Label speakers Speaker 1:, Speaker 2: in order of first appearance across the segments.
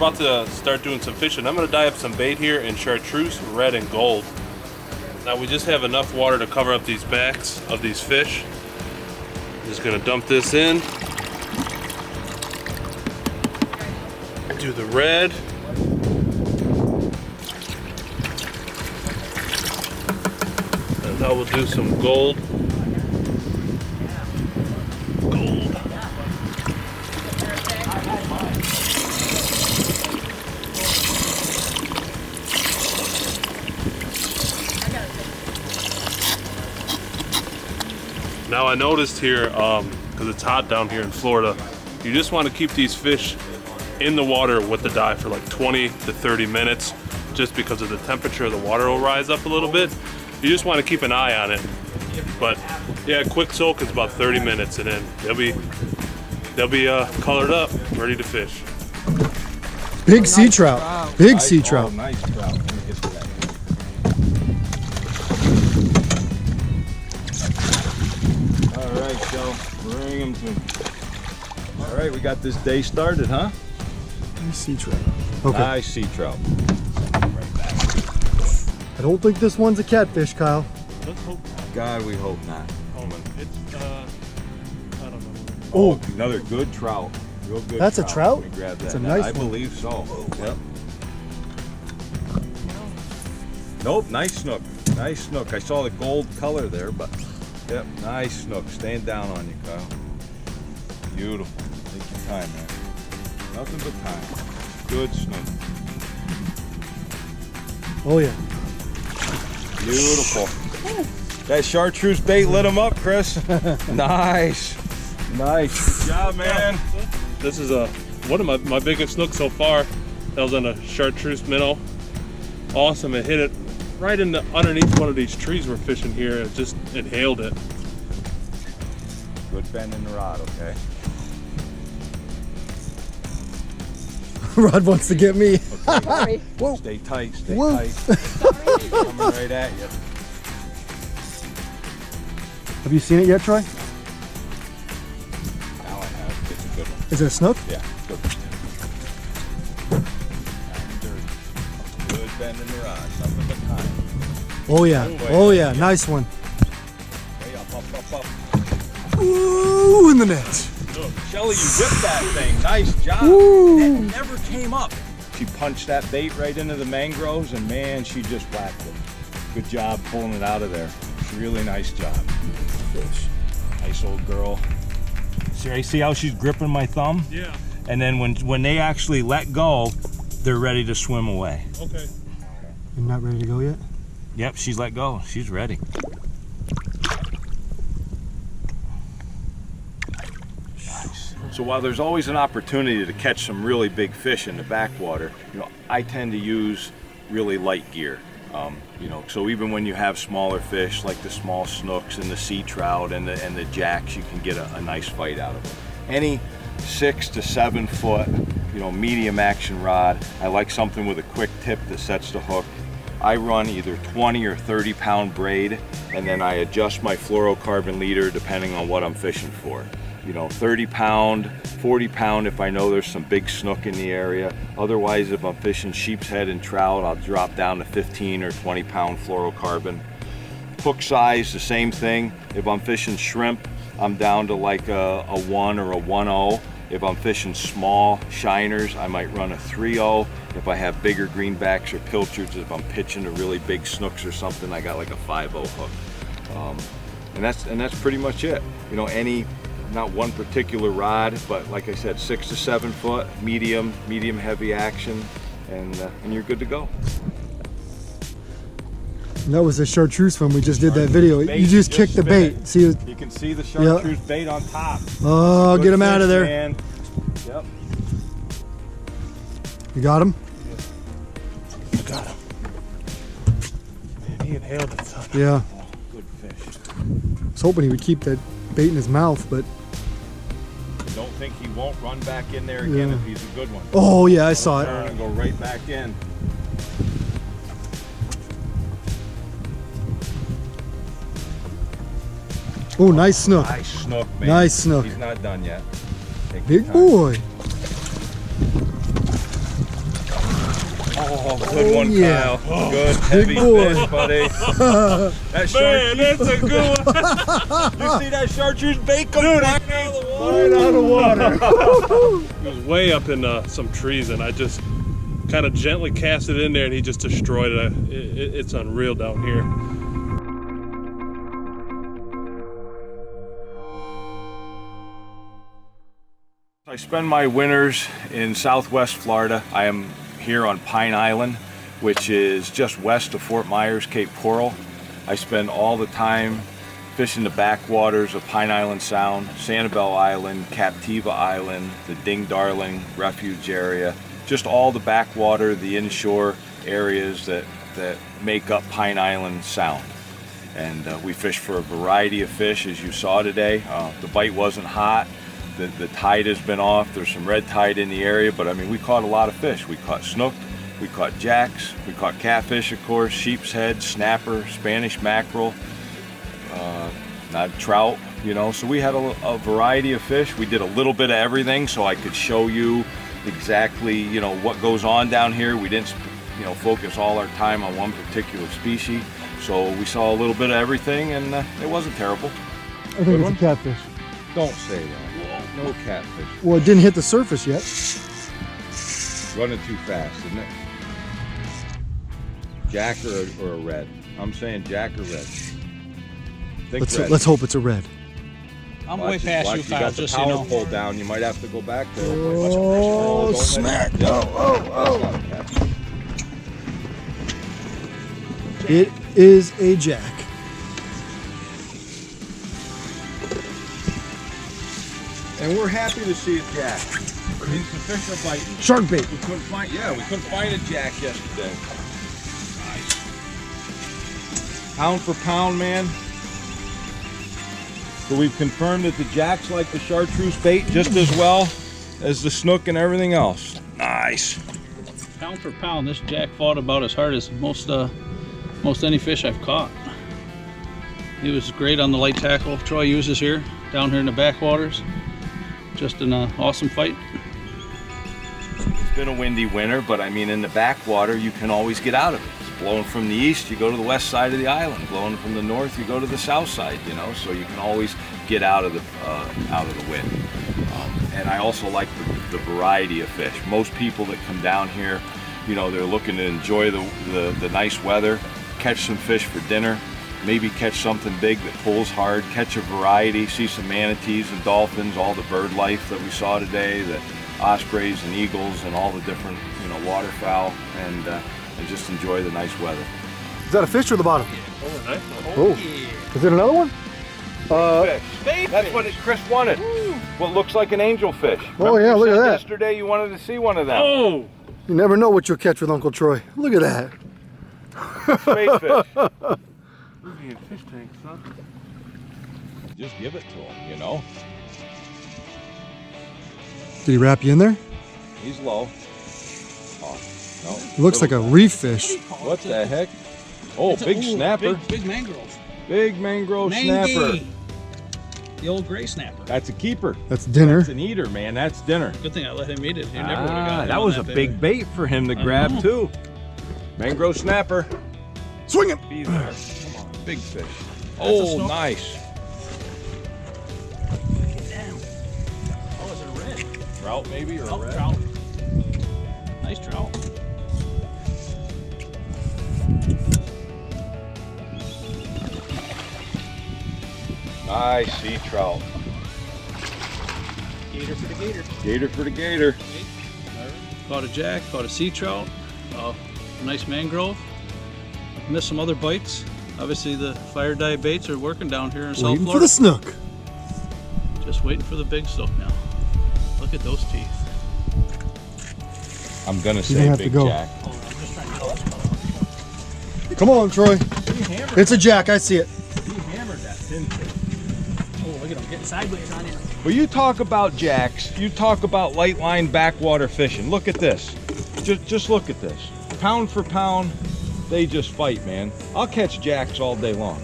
Speaker 1: about to start doing some fishing. I'm gonna dye up some bait here in Chartreuse, red and gold. Now we just have enough water to cover up these backs of these fish. Just gonna dump this in. Do the red. And now we'll do some gold. Now I noticed here, because it's hot down here in Florida, you just want to keep these fish in the water with the dye for like 20 to 30 minutes, just because of the temperature of the water will rise up a little bit. You just want to keep an eye on it. But yeah, quick soak is about 30 minutes, and then they'll be colored up, ready to fish.
Speaker 2: Big sea trout. Big sea trout.
Speaker 3: Nice trout. Let me get to that. All right, Joe. Bring them to. All right, we got this day started, huh?
Speaker 2: Nice sea trout. Okay.
Speaker 3: Nice sea trout. Right back.
Speaker 2: I don't think this one's a catfish, Kyle.
Speaker 1: Let's hope.
Speaker 3: God, we hope not.
Speaker 1: Oh, it's I don't know.
Speaker 3: Oh, another good trout. Real good.
Speaker 2: That's a trout?
Speaker 3: Let me grab that.
Speaker 2: It's a nice
Speaker 3: I
Speaker 2: one.
Speaker 3: believe so. Yep. Nope, nice snook. Nice snook. I saw the gold color there, but yep, nice snook. Staying down on you, Kyle. Beautiful. Take your time, man. Nothing but time. Good snook.
Speaker 2: Oh yeah.
Speaker 3: Beautiful. That chartreuse bait lit him up, Chris. Nice. Nice. Good job, man.
Speaker 1: This is one of my biggest snooks so far. That was on a chartreuse minnow. Awesome. It hit it right in the underneath one of these trees we're fishing here. It just inhaled it.
Speaker 3: Good bend in the rod, okay?
Speaker 2: Rod wants to get me.
Speaker 3: Okay.
Speaker 2: Whoa.
Speaker 3: Stay tight, stay
Speaker 2: Whoa.
Speaker 3: tight. Coming right at you.
Speaker 2: Have you seen it yet, Troy?
Speaker 3: Now I have. It's a good one.
Speaker 2: Is it a snook?
Speaker 3: Yeah, good. Good bend in the rod. Nothing but time.
Speaker 2: Oh yeah. Oh yeah. Nice one.
Speaker 3: Way up, up, up, up.
Speaker 2: Ooh, in the net.
Speaker 3: Shelly, you whipped that thing. Nice job.
Speaker 2: Ooh.
Speaker 3: It never came up. She punched that bait right into the mangroves, and man, she just whacked it. Good job pulling it out of there. Really nice job. Fish. Nice old girl. See how she's gripping my thumb?
Speaker 1: Yeah.
Speaker 3: And then when they actually let go, they're ready to swim away.
Speaker 1: Okay.
Speaker 2: You're not ready to go yet?
Speaker 3: Yep, she's let go. She's ready. Nice. So while there's always an opportunity to catch some really big fish in the backwater, I tend to use really light gear. So even when you have smaller fish like the small snooks and the sea trout and the jacks, you can get a nice fight out of it. Any 6 to 7 foot, medium action rod, I like something with a quick tip that sets the hook. I run either 20 or 30 pound braid, and then I adjust my fluorocarbon leader depending on what I'm fishing for. 30 pound, 40 pound if I know there's some big snook in the area. Otherwise, if I'm fishing sheepshead and trout, I'll drop down to 15 or 20 pound fluorocarbon. Hook size, the same thing. If I'm fishing shrimp, I'm down to like a 1 or a 1.0. If I'm fishing small shiners, I might run a 3.0. If I have bigger greenbacks or pilchards, if I'm pitching to really big snooks or something, I got like a 5.0 hook. And that's pretty much it. Not one particular rod, but like I said, 6 to 7 foot, medium heavy action, and you're good to go.
Speaker 2: And that was the chartreuse when we just did that video. You just kicked the bait.
Speaker 3: It.
Speaker 2: See,
Speaker 3: You can see the chartreuse bait on top.
Speaker 2: Oh,
Speaker 3: Good
Speaker 2: get him out of
Speaker 3: fish,
Speaker 2: there.
Speaker 3: man. Yep.
Speaker 2: You got him?
Speaker 1: I got him. Man, he inhaled it, son.
Speaker 2: Yeah.
Speaker 3: Oh, good fish.
Speaker 2: I was hoping he would keep that bait in his mouth, but
Speaker 3: Don't think he won't run back in there again if he's a good one.
Speaker 2: oh yeah, I saw
Speaker 3: Turn
Speaker 2: it.
Speaker 3: and go right back in.
Speaker 2: Oh, nice snook.
Speaker 3: Nice snook, man.
Speaker 2: Nice snook.
Speaker 3: He's not done yet. Take your
Speaker 2: Big
Speaker 3: time.
Speaker 2: boy.
Speaker 3: Oh, good one,
Speaker 2: yeah.
Speaker 3: Kyle. Good, heavy
Speaker 2: boy.
Speaker 3: fish, buddy. That
Speaker 1: Man, that's a good one.
Speaker 3: You see that chartreuse bait come flying out of the water?
Speaker 2: Right out of the water.
Speaker 1: It was way up in some trees, and I just kind of gently cast it in there, and he just destroyed it. It's unreal down here.
Speaker 3: I spend my winters in southwest Florida. I am here on Pine Island, which is just west of Fort Meyers, Cape Coral. I spend all the time fishing the backwaters of Pine Island Sound, Sanibel Island, Captiva Island, the Ding Darling Refuge area, just all the backwater, the inshore areas that make up Pine Island Sound. And we fish for a variety of fish, as you saw today. The bite wasn't hot. The tide has been off. There's some red tide in the area, but I mean, we caught a lot of fish. We caught snook, we caught jacks, we caught catfish, of course, sheepshead, snapper, Spanish mackerel, trout, you know. So we had a variety of fish. We did a little bit of everything, so I could show you exactly, you know, what goes on down here. We didn't, you know, focus all our time on one particular species. So we saw a little bit of everything, and it wasn't terrible.
Speaker 2: I think it's a catfish.
Speaker 3: Don't say that. No catfish.
Speaker 2: Well, it didn't hit the surface yet.
Speaker 3: Running too fast, isn't it? Jack or a red? I'm saying jack or red. Think red.
Speaker 2: Let's hope it's a red.
Speaker 4: I'm way past you, Kyle, just so you know.
Speaker 3: Pull down. You might have to go back there.
Speaker 2: Oh, smack. Oh. It is a jack.
Speaker 3: And we're happy to see a jack. These fish are biting.
Speaker 2: Shark bait.
Speaker 3: We couldn't find a jack yesterday. Nice. Pound for pound, man. So we've confirmed that the jacks like the chartreuse bait just as well as the snook and everything else. Nice.
Speaker 4: Pound for pound, this jack fought about as hard as most any fish I've caught. He was great on the light tackle Troy uses here, down here in the backwaters. Just an awesome fight.
Speaker 3: It's been a windy winter, but I mean, in the backwater, you can always get out of it. It's blowing from the east, you go to the west side of the island. Blowing from the north, you go to the south side. You know, so you can always get out of the wind. And I also like the variety of fish. Most people that come down here, you know, they're looking to enjoy the nice weather, catch some fish for dinner. Maybe catch something big that pulls hard, catch a variety, see some manatees and dolphins, all the bird life that we saw today, the ospreys and eagles and all the different, you know, waterfowl, and just enjoy the nice weather.
Speaker 2: Is that a fish or the bottom?
Speaker 1: Oh, nice.
Speaker 2: Oh, is it another one?
Speaker 3: Fish. That's what Chris wanted. What looks like an angelfish.
Speaker 2: Oh yeah, look at that.
Speaker 3: Yesterday you wanted to see one of them.
Speaker 1: Oh!
Speaker 2: You never know what you'll catch with Uncle Troy. Look at that.
Speaker 3: Space fish.
Speaker 1: Fish tanks, huh?
Speaker 3: Just give it to him, you know.
Speaker 2: Did he wrap you in there?
Speaker 3: He's low. Oh, no.
Speaker 2: It looks like a reef fish.
Speaker 3: What the heck? Oh, big snapper.
Speaker 4: Big mangrove.
Speaker 3: Big mangrove
Speaker 4: Mangy.
Speaker 3: snapper.
Speaker 4: The old gray snapper.
Speaker 3: That's a keeper.
Speaker 2: That's dinner.
Speaker 3: That's an eater, man. That's dinner.
Speaker 4: Good thing I let him eat it. He never would have got it.
Speaker 3: That was a big bait for him to grab
Speaker 4: know.
Speaker 3: too. Mangrove snapper.
Speaker 2: Swing it.
Speaker 3: Be there. Come on, big fish. Oh, nice.
Speaker 4: Damn. Oh, is it a red?
Speaker 3: Trout maybe or a red?
Speaker 4: Trout. Nice trout.
Speaker 3: Nice sea trout.
Speaker 4: Gator for the gator.
Speaker 3: Gator for the gator.
Speaker 4: Caught a jack, caught a sea trout, a nice mangrove. Missed some other bites. Obviously the fire dye baits are working down here in South
Speaker 2: Waiting
Speaker 4: Florida.
Speaker 2: for the snook.
Speaker 4: Just waiting for the big snook now. Look at those teeth.
Speaker 3: I'm gonna
Speaker 2: don't
Speaker 3: say
Speaker 2: have to
Speaker 3: big
Speaker 2: go.
Speaker 3: jack.
Speaker 4: Oh, I'm just trying to tell us.
Speaker 2: Come on, Troy. It's a jack. I see it.
Speaker 3: He hammered that pinfish.
Speaker 4: Oh, look at him getting sideways on him.
Speaker 3: Well, you talk about jacks, you talk about light line backwater fishing. Look at this. Just look at this. Pound for pound, they just fight, man. I'll catch jacks all day long.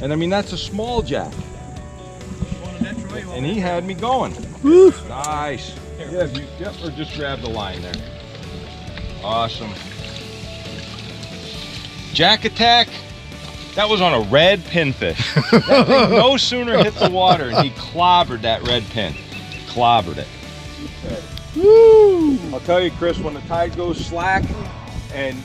Speaker 3: And I mean, that's a small jack. And he had me going.
Speaker 2: Woo.
Speaker 3: Nice. Yeah, or just grab the line there. Awesome. Jack attack, that was on a red pinfish. That thing no sooner hit the water and he clobbered that red pin. Clobbered it. Woo! I'll tell you, Chris, when the tide goes slack and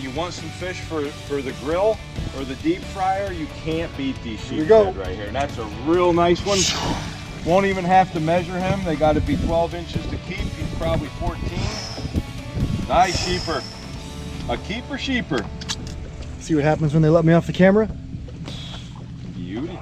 Speaker 3: you want some fish for the grill or the deep fryer, you can't beat these sheepshead right here. And that's a real nice one. Won't even have to measure him. They got to be 12 inches to keep. He's probably 14. Nice sheeper. A keeper sheeper.
Speaker 2: See what happens when they let me off the camera?
Speaker 3: Beauty.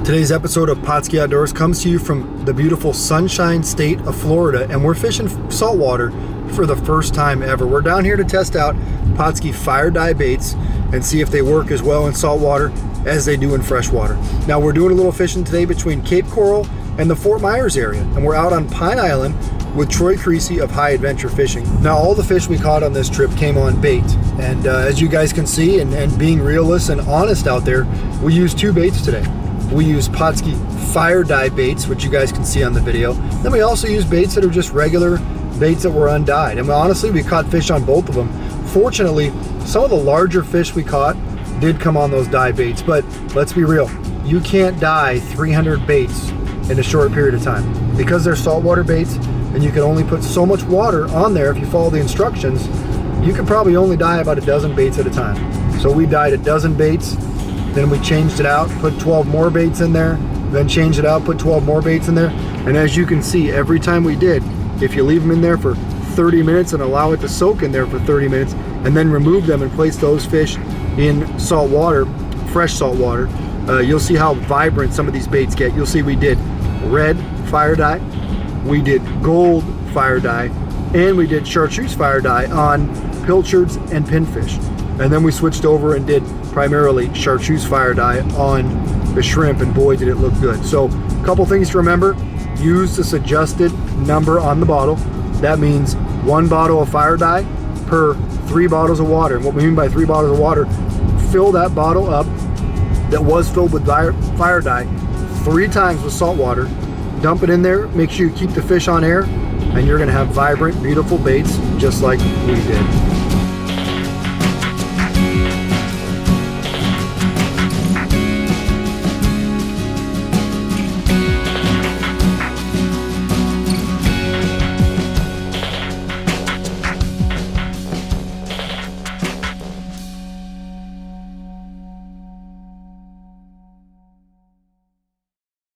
Speaker 2: Today's episode of Pautzke Outdoors comes to you from the beautiful Sunshine State of Florida, and we're fishing saltwater for the first time ever. We're down here to test out Pautzke fire dye baits and see if they work as well in saltwater as they do in freshwater. Now we're doing a little fishing today between Cape Coral and the Fort Meyers area, and we're out on Pine Island with Troy Creasy of High Adventure Fishing. Now all the fish we caught on this trip came on bait, and as you guys can see, and being realists and honest out there, we used two baits today. We use Pautzke fire dye baits, which you guys can see on the video. Then we also use baits that are just regular baits that were undyed. And honestly, we caught fish on both of them. Fortunately, some of the larger fish we caught did come on those dye baits, but let's be real. You can't dye 300 baits in a short period of time. Because they're saltwater baits and you can only put so much water on there if you follow the instructions, you can probably only dye about a dozen baits at a time. So we dyed a dozen baits, then we changed it out, put 12 more baits in there, then changed it out, put 12 more baits in there. And as you can see, every time we did, if you leave them in there for 30 minutes and allow it to soak in there for 30 minutes, and then remove them and place those fish in salt water, fresh salt water, you'll see how vibrant some of these baits get. You'll see we did red fire dye, we did gold fire dye, and we did chartreuse fire dye on pilchards and pinfish. And then we switched over and did primarily chartreuse fire dye on the shrimp, and boy did it look good. So a couple things to remember: use the suggested number on the bottle. That means 1 bottle of fire dye per 3 bottles of water. And what we mean by 3 bottles of water, fill that bottle up that was filled with fire dye 3 times with salt water, dump it in there, make sure you keep the fish on air, and you're gonna have vibrant, beautiful baits just like we did.